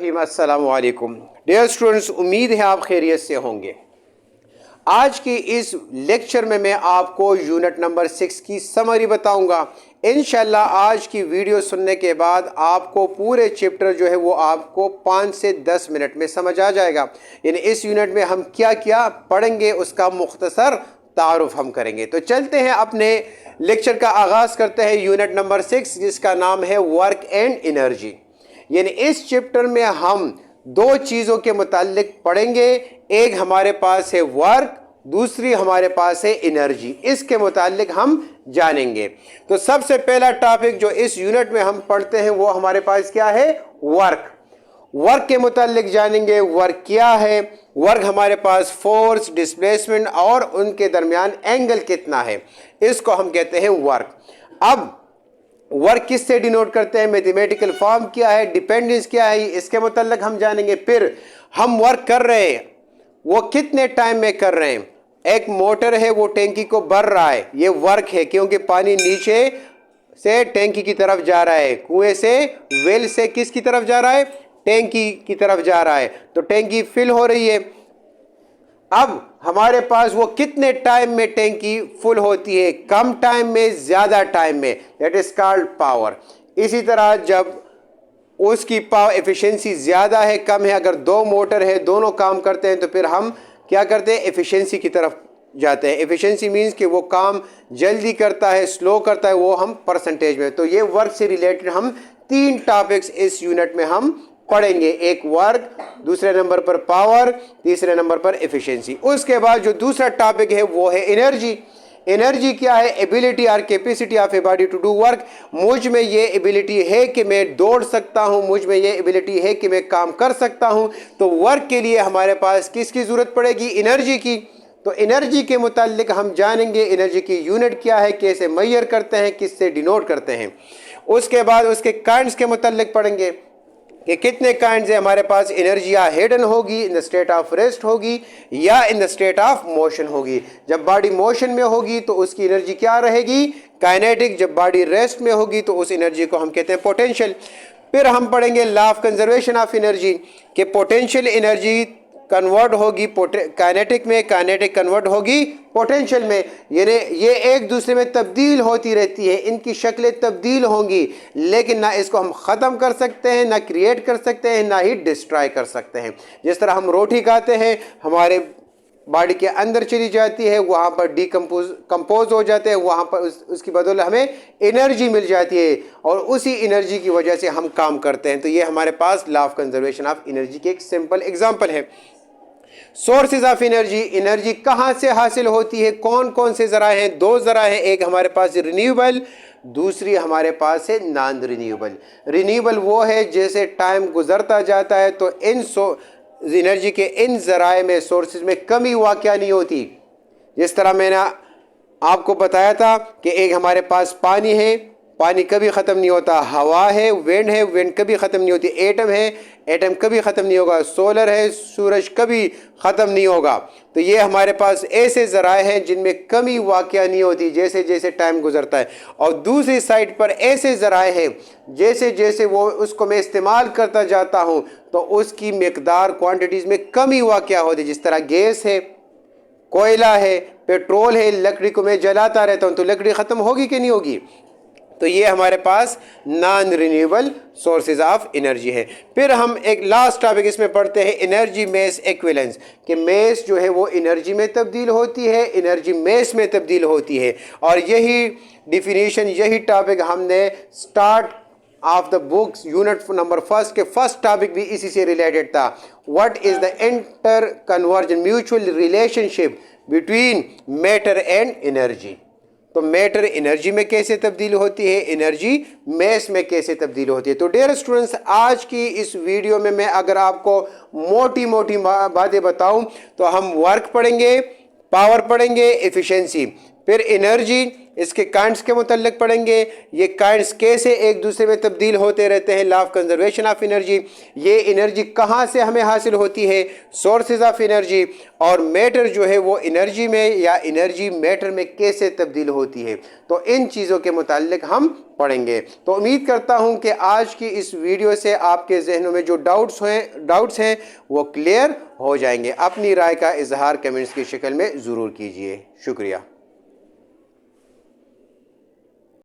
रहीम। अस्सलाम वालेकुम dear students, उम्मीद है आप खैरियत से होंगे। आज की इस लेक्चर में मैं आपको यूनिट नंबर 6 की समरी बताऊंगा। इंशाल्लाह आज की वीडियो सुनने के बाद आपको पूरे चैप्टर जो है वो आपको 5 से 10 मिनट में समझ आ जाएगा। यानी इस यूनिट में हम क्या क्या पढ़ेंगे उसका मुख्तसर तारुफ हम करेंगे। तो चलते हैं अपने लेक्चर का आगाज़ करते हैं यूनिट नंबर 6 जिसका नाम है वर्क एंड एनर्जी। यानी इस चैप्टर में हम दो चीज़ों के मुतालिक पढ़ेंगे। एक हमारे पास है वर्क, दूसरी हमारे पास है एनर्जी। इसके मुतालिक हम जानेंगे। तो सबसे पहला टॉपिक जो इस यूनिट में हम पढ़ते हैं वो हमारे पास क्या है? वर्क। वर्क के मुतालिक जानेंगे। वर्क क्या है? वर्क हमारे पास फोर्स, डिस्प्लेसमेंट और उनके दरमियान एंगल कितना है, इसको हम कहते हैं वर्क। अब वर्क किससे डिनोट करते हैं, मैथमेटिकल फॉर्म क्या है, डिपेंडेंस क्या है, इसके मुताल्लिक हम जानेंगे। फिर हम वर्क कर रहे हैं वो कितने टाइम में कर रहे हैं। एक मोटर है वो टैंकी को भर रहा है, ये वर्क है क्योंकि पानी नीचे से टैंकी की तरफ जा रहा है, कुएं से वेल से किसकी तरफ जा रहा है, टैंकी की तरफ जा रहा है। तो टैंकी फिल हो रही है। अब हमारे पास वो कितने टाइम में टैंकी फुल होती है, कम टाइम में, ज्यादा टाइम में, दैट इज कॉल्ड पावर। इसी तरह जब उसकी पावर एफिशिएंसी ज्यादा है कम है, अगर दो मोटर है दोनों काम करते हैं तो फिर हम क्या करते हैं, एफिशिएंसी की तरफ जाते हैं। एफिशिएंसी मींस कि वो काम जल्दी करता है, स्लो करता है, वो हम परसेंटेज में। तो ये वर्क से रिलेटेड हम 3 टॉपिक्स इस यूनिट में हम पढ़ेंगे। एक वर्क, दूसरे नंबर पर पावर, तीसरे नंबर पर एफिशिएंसी। उसके बाद जो दूसरा टॉपिक है वो है एनर्जी। एनर्जी क्या है? एबिलिटी और capacity of a body to do work. मुझ में ये एबिलिटी है कि मैं दौड़ सकता हूँ, मुझ में ये एबिलिटी है कि मैं काम कर सकता हूँ। तो वर्क के लिए हमारे पास किसकी ज़रूरत पड़ेगी? एनर्जी की। तो एनर्जी के मुतालिक हम जानेंगे एनर्जी की यूनिट क्या है, कैसे मेजर करते हैं, किससे डिनोट करते हैं। उसके बाद उसके काइंड्स के मुतालिक पढ़ेंगे कि कितने काइंड्स है हमारे पास। एनर्जी या हिडन होगी, in the state of rest होगी, या in the state of motion होगी। जब बॉडी मोशन में होगी तो उसकी एनर्जी क्या रहेगी? काइनेटिक। जब बॉडी रेस्ट में होगी तो उस एनर्जी को हम कहते हैं पोटेंशियल। फिर हम पढ़ेंगे law of conservation of energy कि पोटेंशियल एनर्जी कन्वर्ट होगी काइनेटिक में, काइनेटिक कन्वर्ट होगी पोटेंशियल में। यानी ये एक दूसरे में तब्दील होती रहती है, इनकी शक्लें तब्दील होंगी, लेकिन ना इसको हम ख़त्म कर सकते हैं, ना क्रिएट कर सकते हैं, ना ही डिस्ट्रॉय कर सकते हैं। जिस तरह हम रोटी खाते हैं, हमारे बॉडी के अंदर चली जाती है, वहाँ पर कंपोज हो जाते हैं, वहाँ पर उसकी बदौलत हमें एनर्जी मिल जाती है और उसी एनर्जी की वजह से हम काम करते हैं। तो ये हमारे पास law of conservation of energy की एक सिंपल एग्जांपल है। सोर्सेज ऑफ एनर्जी, एनर्जी कहाँ से हासिल होती है, कौन कौन से ज़राए हैं? 2 ज़राए हैं, एक हमारे पास रिन्यूएबल, दूसरी हमारे पास है नॉन रिन्यूएबल। रिन्यूएबल वो है जैसे टाइम गुजरता जाता है तो इन एनर्जी के इन ज़राए में, सोर्सेज में कमी वाक़या नहीं होती। जिस तरह मैंने आपको बताया था कि एक हमारे पास पानी है, पानी कभी ख़त्म नहीं होता। हवा है, विंड कभी ख़त्म नहीं होती। एटम है, एटम कभी ख़त्म नहीं होगा। सोलर है, सूरज कभी ख़त्म नहीं होगा। तो ये हमारे पास ऐसे ज़राए हैं जिनमें कमी वाक़या नहीं होती जैसे जैसे टाइम गुजरता है। और दूसरी साइड पर ऐसे ज़राए हैं जैसे जैसे वो उसको मैं इस्तेमाल करता जाता हूँ तो उसकी मकदार, क्वान्टिटीज़ में कमी वाक़या होती है। जिस तरह गैस है, कोयला है, पेट्रोल है, लकड़ी को मैं जलाता रहता हूँ तो लकड़ी ख़त्म होगी कि नहीं होगी? तो ये हमारे पास non renewable sources of energy है। फिर हम एक लास्ट टॉपिक इसमें पढ़ते हैं एनर्जी मेस एक्विवेलेंस कि मेस जो है वो एनर्जी में तब्दील होती है, एनर्जी मेस में तब्दील होती है। और यही डिफिनीशन, यही टॉपिक हमने start of the books unit number 1 के फर्स्ट टॉपिक भी इसी से रिलेटेड था। What is the inter conversion mutual relationship between matter and energy. तो मैटर एनर्जी में कैसे तब्दील होती है, एनर्जी मैस में कैसे तब्दील होती है। तो डियर स्टूडेंट्स, आज की इस वीडियो में मैं अगर आपको मोटी मोटी बातें बताऊं तो हम वर्क पढ़ेंगे, पावर पढ़ेंगे, एफिशिएंसी, फिर एनर्जी, इसके काइंड्स के मुतल्लिक पढ़ेंगे, ये काइंड्स कैसे एक दूसरे में तब्दील होते रहते हैं, law of conservation of energy, ये एनर्जी कहाँ से हमें हासिल होती है, सोर्सेज ऑफ एनर्जी, और मैटर जो है वो एनर्जी में या एनर्जी मैटर में कैसे तब्दील होती है। तो इन चीज़ों के मुताल्लिक हम पढ़ेंगे। तो उम्मीद करता हूं कि आज की इस वीडियो से आपके जहनों में जो डाउट्स हैं वो क्लियर हो जाएंगे। अपनी राय का इजहार कमेंट्स की शक्ल में ज़रूर कीजिए। शुक्रिया।